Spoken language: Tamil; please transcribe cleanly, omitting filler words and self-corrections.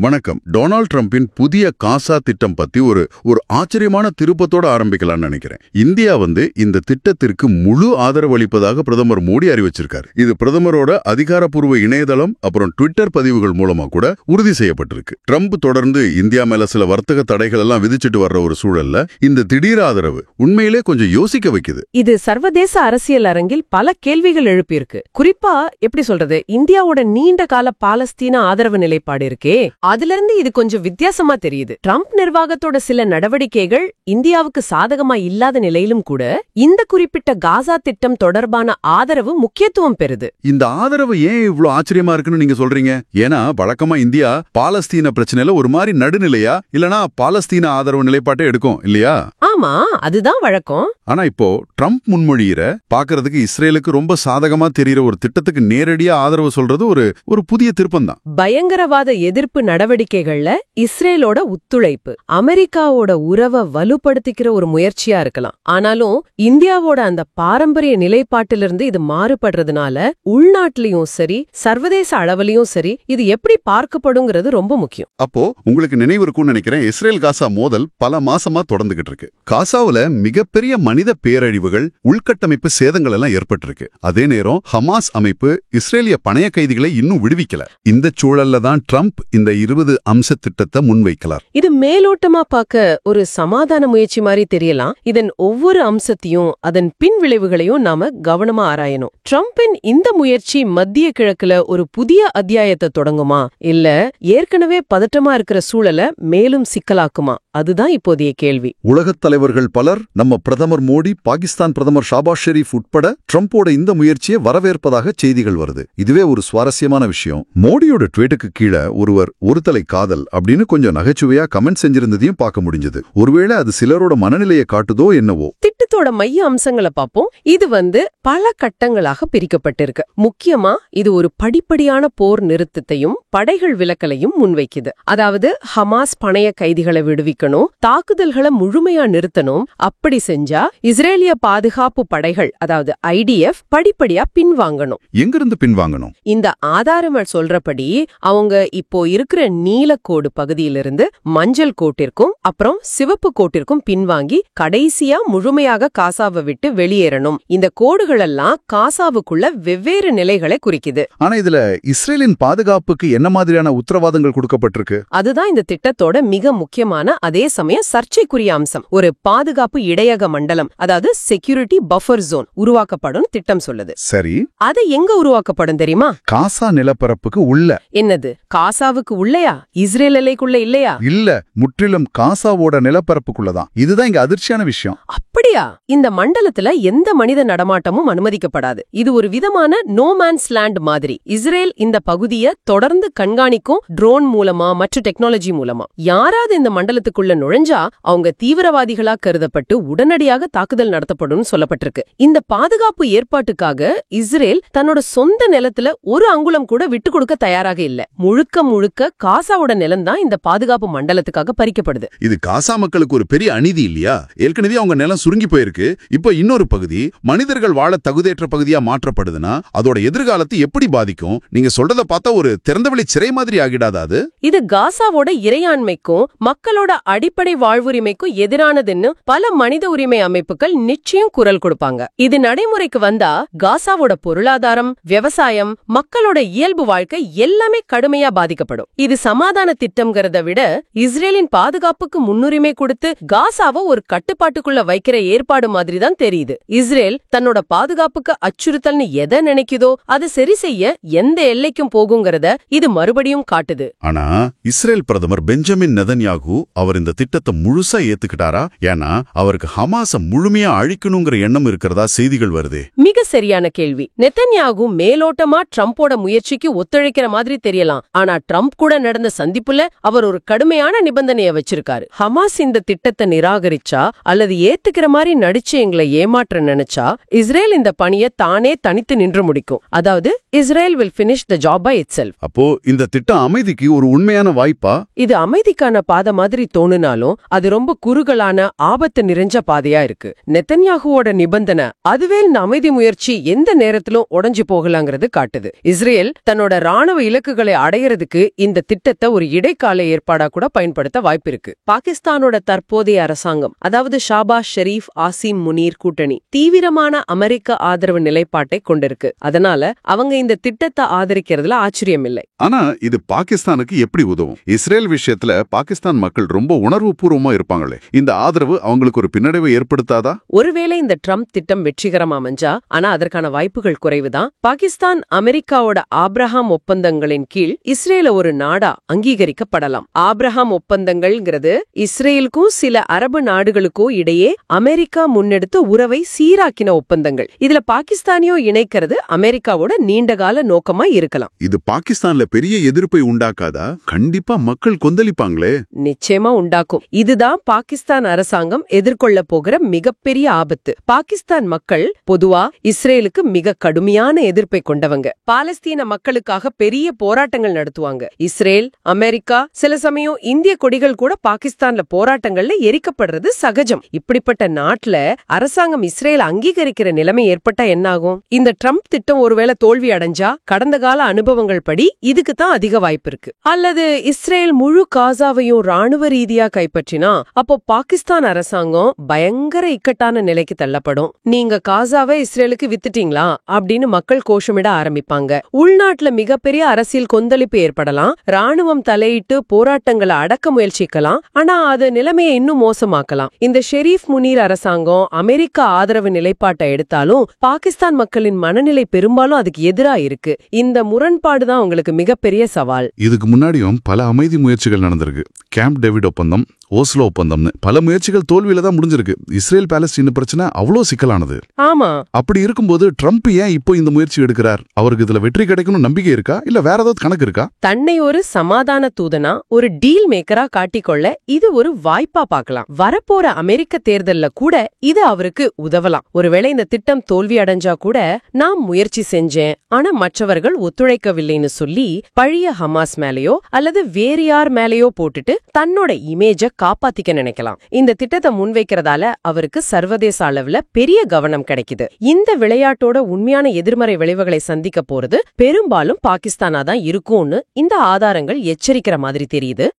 வணக்கம். டொனால்ட் ட்ரம்பின் புதிய காசா திட்டம் பத்தி ஒரு ஆச்சரியமான திருப்பத்தோட ஆரம்பிக்கலாம்னு நினைக்கிறேன். இந்தியா இந்த திட்டத்திற்கு முழு ஆதரவு அளிப்பதாக பிரதமர் மோடி அறிவிச்சிருக்காரு. இது பிரதமரோட அதிகாரப்பூர்வ இணையதளம் அப்புறம் ட்விட்டர் பதிவுகள் மூலமா கூட உறுதி செய்யப்பட்டிருக்கு. ட்ரம்ப் தொடர்ந்து இந்தியா மேல சில வர்த்தக தடைகள் எல்லாம் விதிச்சிட்டு வர்ற ஒரு சூழல்ல இந்த திடீர் ஆதரவு உண்மையிலே கொஞ்சம் யோசிக்க வைக்குது. இது சர்வதேச அரசியல் அரங்கில் பல கேள்விகள் எழுப்பியிருக்கு. குறிப்பா எப்படி சொல்றது, இந்தியாவோட நீண்ட கால பாலஸ்தீன ஆதரவு நிலைப்பாடு இருக்கே, அதுல இருந்து இது கொஞ்சம் வித்தியாசமா தெரியுது. ட்ரம்ப் நிர்வாகத்தோட சில நடவடிக்கைகள் இந்தியாவுக்கு சாதகமா இல்லாத நிலையிலும் கூட இந்த குறிப்பிட்ட காசா திட்டம் தொடர்பான ஆதரவு முக்கியத்துவம் பெறுது. இந்த ஆதரவு ஏன் இவ்ளோ ஆச்சரியமா இருக்குன்னு நீங்க சொல்றீங்க? ஏன்னா வழக்கமா இந்தியா பாலஸ்தீன பிரச்சனையில ஒரு மாதிரி நடுநிலையா இல்லனா பாலஸ்தீன ஆதரவு நிலைப்பாட்டை எடுக்கும் இல்லையா? ஆமா, அதுதான் வழக்கம். ஆனா இப்போ ட்ரம்ப் முன்மொழியிற பாக்குறதுக்கு இஸ்ரேலுக்கு ரொம்ப சாதகமா தெரியுற ஒரு திட்டத்துக்கு நேரடியா ஆதரவு சொல்றது ஒரு புதிய திருப்பம் தான். பயங்கரவாத எதிர்ப்பு நடவடிக்கைகள்ல இஸ்ரேலோட ஒத்துழைப்பு அமெரிக்காவோட உறவை வலுப்படுத்திக்கிற ஒரு முயற்சியா இருக்கலாம். ஆனாலும் இந்தியாவோட அந்த பாரம்பரிய நிலைப்பாட்டிலிருந்து இது மாறுபடுறதுனால உள்நாட்டிலையும் சரி சர்வதேச அளவிலையும் சரி இது எப்படி பார்க்கப்படுங்கிறது ரொம்ப முக்கியம். அப்போ உங்களுக்கு நினைவு இருக்கும்னு நினைக்கிறேன், இஸ்ரேல் காசா மோதல் பல மாசமா தொடர்ந்துகிட்டு இருக்கு. காசாவுல மிகப்பெரிய மனித பேரழிவுகள், உள்கட்டமைப்பு சேதங்கள் எல்லாம் ஏற்பட்டிருக்கு. அதே நேரம் ஹமாஸ் அமைப்பு இஸ்ரேலிய பணைய கைதிகளை இன்னும் விடுவிக்கல. இந்த சூழல்ல தான் ட்ரம்ப் இந்த 20 அம்ச திட்டத்தை முன்வைக்கலாம். இது மேலோட்டமா பார்க்க ஒரு சமாதான முயற்சி மாதிரி தெரியலாம். இதன் ஒவ்வொரு அம்சத்தையும் அதன் பின் விளைவுகளையும் நாம கவனமா ஆராயணும். ட்ரம்பின் இந்த முயற்சி மத்திய கிழக்குல ஒரு புதிய அத்தியாயத்தை தொடங்குமா, இல்ல ஏற்கனவே பதட்டமா இருக்கிற சூழலை மேலும் சிக்கலாக்குமா? அதுதான் இப்போதைய கேள்வி. உலகத் தலைவர்கள் பலர், நம்ம பிரதமர் மோடி, பாகிஸ்தான் பிரதமர் ஷாபாஸ் ஷெரீப் உட்பட ட்ரம்போட இந்த முயற்சியை வரவேற்பதாக செய்திகள் வருது. இதுவே ஒரு சுவாரஸ்யமான விஷயம். மோடியோட ட்வீட்டுக்கு கீழே ஒருவர் ஒரு தலை காதல் அப்படின்னு கொஞ்சம் நகைச்சுவையா கமெண்ட் செஞ்சிருந்ததையும் பார்க்க முடிஞ்சது. ஒருவேளை அது சிலரோட மனநிலையை காட்டுதோ என்னவோ. திட்டத்தோட மைய அம்சங்களை பார்ப்போம். இது பல கட்டங்களாக பிரிக்கப்பட்டிருக்கு. முக்கியமா இது ஒரு படிப்படியான போர் நிறுத்தத்தையும் படைகள் விலக்கலையும் முன்வைக்குது. அதாவது ஹமாஸ் பணைய கைதிகளை விடுவிக்கணும், தாக்குதல்களை முழுமையா நிறுத்தணும். அப்படி செஞ்சா இஸ்ரேலிய பாதுகாப்பு படைகள், அதாவது IDF படிப்படியா பின்வாங்கணும். எங்கிருந்து பின்வாங்கணும்? இந்த ஆதாரங்கள் சொல்றபடி அவங்க இப்போ இருக்கிற நீலக்கோடு பகுதியிலிருந்து மஞ்சள் கோட்டிற்கும் அப்புறம் சிவப்பு கோட்டிற்கும் பின்வாங்கி கடைசியா முழுமையாக காசாவை விட்டு வெளியேறணும். இந்த கோடுகள் எல்லாம் காசாவுக்குள்ள வெவ்வேறு நிலைகளை குறிக்குது. ஆனா இதுல இஸ்ரேலின் பாதுகாப்புக்கு என்ன மாதிரியான உத்தரவாதங்கள் கொடுக்கப்பட்டிருக்கு? அதுதான் இந்த திட்டத்தோட மிக முக்கியமான அதே சமயம் சர்ச்சைக்குரிய அம்சம். ஒரு பாதுகாப்பு இடையக மண்டலம், அதாவது செக்யூரிட்டி பஃபர் ஜோன் உருவாக்கப்படும் திட்டம் சொல்லுது. சரி, அது எங்க உருவாக்கப்படும் தெரியுமா? காசா நிலப்பரப்புக்கு உள்ள. என்னது, காசாவுக்கு உள்ளயா? இஸ்ரேல் எல்லைக்குள்ள இல்லையா? இல்ல, முற்றிலும் காசாவோட நிலப்பரப்புக்குள்ளதான். இதுதான் இங்க அதிர்ச்சியான விஷயம். அப்படியா? இந்த மண்டலத்துல எந்த மனித நடமாட்டமும் அனுமதிக்கப்படாது. இது ஒரு விதமான நோமேன்ஸ் லேண்ட் மாதிரி. இஸ்ரேல் இந்த பகுதியை தொடர்ந்து கண்காணிக்கும், ட்ரோன் மூலமா மற்ற டெக்னாலஜி மூலமா. யாராவது இந்த மண்டலத்துக்குள்ள நுழைஞ்சா அவங்க தீவிரவாதிகளா கருதப்பட்டு உடனடியாக தாக்குதல் நடத்தப்படும் சொல்லப்பட்டிருக்கு. இந்த பாதுகாப்பு ஏற்பாட்டுக்காக இஸ்ரேல் தன்னோட சொந்த நிலத்துல ஒரு அங்குலம் கூட விட்டு கொடுக்க தயாராக இல்ல. முழுக்க முழுக்க காசாவோட நிலம் தான் இந்த பாதுகாப்பு மண்டலத்துக்காக பறிக்கப்படுது. இது காசா மக்களுக்கு ஒரு பெரிய அநீதி இல்லையா? ஏற்கனவே அவங்க நிலம் சுருங்கி போயிருக்கு. இப்போ இன்னொரு பகுதி மனிதர்கள் வாழ தகுதியற்ற பகுதியா மாற்றப்படுதுன்னா அதோட எதிர்காலத்தை எப்படி பாதிக்கும்? நீங்க சொல்றத பார்த்தா ஒரு திறந்தவெளி சிறை மாதிரி ஆகிடாதா அது? இது காசாவோட இறையாண்மைக்கும் மக்களோட அடிப்படை வாழ்வுரிமைக்கும் எதிரானதுன்னு பல மனித உரிமை அமைப்புகள் நிச்சயம் குரல் கொடுப்பாங்க. இது நடைமுறைக்கு வந்தா காசாவோட பொருளாதாரம், விவசாயம், மக்களோட இயல்பு வாழ்க்கை எல்லாமே கடுமையா பாதிக்கப்படும். இது சமாதான திட்டம்ங்கிறத விட இஸ்ரேலின் பாதுகாப்புக்கு முன்னுரிமை கொடுத்து காசாவை ஒரு கட்டுப்பாட்டுக்குள்ள வைக்கிற ஏற்பாடு மாதிரி தான் தெரியுது. இஸ்ரேல் தன்னோட பாதுகாப்புக்கு அச்சுறுத்தல்னு எதை நினைக்குதோ அதை சரி செய்ய எந்த எல்லைக்கும் போகுங்கிறத இது மறுபடியும் காட்டுது. ஆனா இஸ்ரேல் பிரதமர் பெஞ்சமின் நெதன்யாகு அவர் இந்த திட்டத்தை முழுசா ஏத்துக்கிட்டாரா? ஏன்னா அவருக்கு ஹமாஸ முழுமையா அழிக்கணுங்கிற எண்ணம் இருக்கிறதா செய்திகள் வருது. மிக சரியான கேள்வி. நெதன்யாகு மேலோட்டமா ட்ரம்போட முயற்சிக்கு ஒத்துழைக்கிற மாதிரி தெரியலாம். ஆனா ட்ரம்ப் கூட நடந்த சந்திப்புல அவர் ஒரு கடுமையான நிபந்தனையை வச்சிருக்காரு. ஹமாஸ் இந்த திட்டத்தை நிராகரிச்சா அல்லது ஏத்துக்கிற மாதிரி நடிச்சு எங்களை ஏமாற்ற நினைச்சா இஸ்ரேல் இந்த பணியை தானே தனித்து நின்று முடிக்கும். அதாவது Israel will finish the job by itself. அப்போ இந்த திட்டம் அமைதிக்கு ஒரு உண்மையான வாய்ப்பா? இது அமைதிக்கான பாதை மாதிரி தோணும். தோணுனாலும் அது ரொம்ப குறுகலான ஆபத்து நிறைஞ்ச பாதையா இருக்கு. நெத்தன்யாகுவோட நிபந்தனை அதுவே இந்த அமைதி முயற்சி எந்த நேரத்திலும் உடைஞ்சு போகலாங்கிறது காட்டுது. இஸ்ரேல் தன்னோட ராணுவ இலக்குகளை அடையறதுக்கு இந்த திட்டத்தை ஒரு இடைக்கால ஏற்பாடா கூட பயன்படுத்த வாய்ப்பிருக்கு. பாகிஸ்தானோட தற்போதைய அரசாங்கம், அதாவது ஷாபாஸ் ஷெரீப் ஆசிம் முனீர் கூட்டணி தீவிரமான அமெரிக்க ஆதரவு நிலைப்பாட்டை கொண்டிருக்கு. அதனால அவங்க இந்த திட்டத்தை ஆதரிக்கிறதுல ஆச்சரியம் இல்லை. ஆனா இது பாகிஸ்தானுக்கு எப்படி உதவும்? இஸ்ரேல் விஷயத்துல பாகிஸ்தான் மக்கள் ரொம்ப உணர்வு பூர்வமா இருப்பாங்களே, இந்த ஆதரவு அவங்களுக்கு ஒரு பின்னடைவை ஏற்படுத்தாதா? ஒருவேளை இந்த ட்ரம்ப் திட்டம் வெற்றிகரமா அமைஞ்சா, ஆனா அதற்கான வாய்ப்புகள் குறைவுதான். பாகிஸ்தான் அமெரிக்காவோட ஆப்ரஹாம் ஒப்பந்தங்களின் கீழ் இஸ்ரேல ஒரு நாடா அங்கீகரிக்கப்படலாம். ஆப்ரஹாம் ஒப்பந்தங்கள்ங்கிறது இஸ்ரேலுக்கும் சில அரபு நாடுகளுக்கும் இடையே அமெரிக்கா முன்னெடுத்த உறவை சீராக்கின ஒப்பந்தங்கள். இதுல பாகிஸ்தானியோ இணைக்கிறது அமெரிக்காவோட நீண்டகால நோக்கமா இருக்கலாம். இது பாகிஸ்தான்ல பெரிய எதிர்ப்பை உண்டாக்காதா? கண்டிப்பா மக்கள் கொந்தளிப்பாங்களே. நிச்சயமா உண்டாக்கும். இதுதான் பாகிஸ்தான் அரசாங்கம் எதிர்கொள்ள போகிற மிகப்பெரிய ஆபத்து. பாகிஸ்தான் மக்கள் பொதுவா இஸ்ரேலுக்கு மிக கடுமையான எதிர்ப்பை கொண்டவங்க. பாலஸ்தீன மக்களுக்காக பெரிய போராட்டங்கள் நடத்துவாங்க. இஸ்ரேல், அமெரிக்கா, சில சமயம் இந்திய கொடிகள் கூட பாகிஸ்தான்ல போராட்டங்கள்ல எரிக்கப்படுறது சகஜம். இப்படிப்பட்ட நாட்டுல அரசாங்கம் இஸ்ரேல் அங்கீகரிக்கிற நிலைமை ஏற்பட்டா என்னாகும்? இந்த ட்ரம்ப் திட்டம் ஒருவேளை தோல்வி அடைஞ்சா கடந்த கால அனுபவங்கள் படி இதுக்கு தான் அதிக வாய்ப்பு இருக்கு. அல்லது இஸ்ரேல் முழு காசாவையும் ராணுவ ரீதியா கைப்பற்றினா அப்போ பாகிஸ்தான் அரசாங்கம் பயங்கர இக்கட்டான நிலைக்கு தள்ளப்படும். நீங்க காசாவை இஸ்ரேலுக்கு வித்துட்டீங்களா அப்படின்னு மக்கள் கோஷமிட ஆரம்பிப்பாங்க. உள்நாட்டுல மிகப்பெரிய அரசியல் கொந்தளிப்பு ஏற்படலாம். ராணுவம் தலையிட்டு போராட்டங்களை அடக்க முயற்சிக்கலாம். ஆனா அது நிலைமையை இன்னும் மோசமாக்கலாம். இந்த ஷெரீப் முனீர் அரசாங்கம் அமெரிக்க ஆதரவு நிலைப்பாட்டை எடுத்தாலும் பாகிஸ்தான் மக்களின் மனநிலை பெரும்பாலும் அதுக்கு எதிரா இருக்கு. இந்த முரண்பாடுதான் உங்களுக்கு மிகப்பெரிய சவால். இதுக்கு முன்னாடியும் பல அமைதி முயற்சிகள் நடந்திருக்கு. கேம்ப் டேவிட் ஒப்பந்தம், ஓஸ்லோ ஒப்பந்தம்னு பல முயற்சிகள் தோல்வியில தான் முடிஞ்சிருக்கு. இஸ்ரேல் பாலஸ்தீன் பிரச்சனை அவ்வளோ சிக்கலானது. ஆமா, அப்படி இருக்கும்போது ட்ரம்ப் ஏன் இப்போ இந்த முயற்சி எடுக்கிறார்? அவருக்கு இதுல வெற்றி கிடைக்கணும் நம்பிக்கை இருக்கா, இல்ல வேற ஏதாவது கணக்கு இருக்கா? தன்னை ஒரு சமாதான தூதனா, ஒரு டீல் மேக்கரா காட்டிக்கொள்ள இது ஒரு வாய்ப்பா பார்க்கலாம். வரப்போற அமெரிக்க தேர்தல்ல கூட இது அவருக்கு உதவலாம். ஒருவேளை இந்த திட்டம் தோல்வி அடைஞ்சா கூட நான் முயற்சி செஞ்சேன், ஆனா மற்றவர்கள் ஒத்துழைக்கவில்லைன்னு சொல்லி பழைய ஹமாஸ் மேலேயோ அல்லது வேறு யார் மேலேயோ போட்டுட்டு தன்னோட இமேஜ காப்பாத்திக்க நினைக்கலாம். இந்த திட்டத்தை முன்வைக்கிறதால அவருக்கு சர்வதேச அளவுல பெரிய கவனம் கிடைக்குது. இந்த விளையாட்டோட உண்மையான எதிர்மறை விளைவுகளை சந்திக்க போறது பெரும்பாலும் பாகிஸ்தானா தான் இருக்கும்னு இந்த ஆதாரங்கள் எச்சரிக்கிற மாதிரி தெரியுது.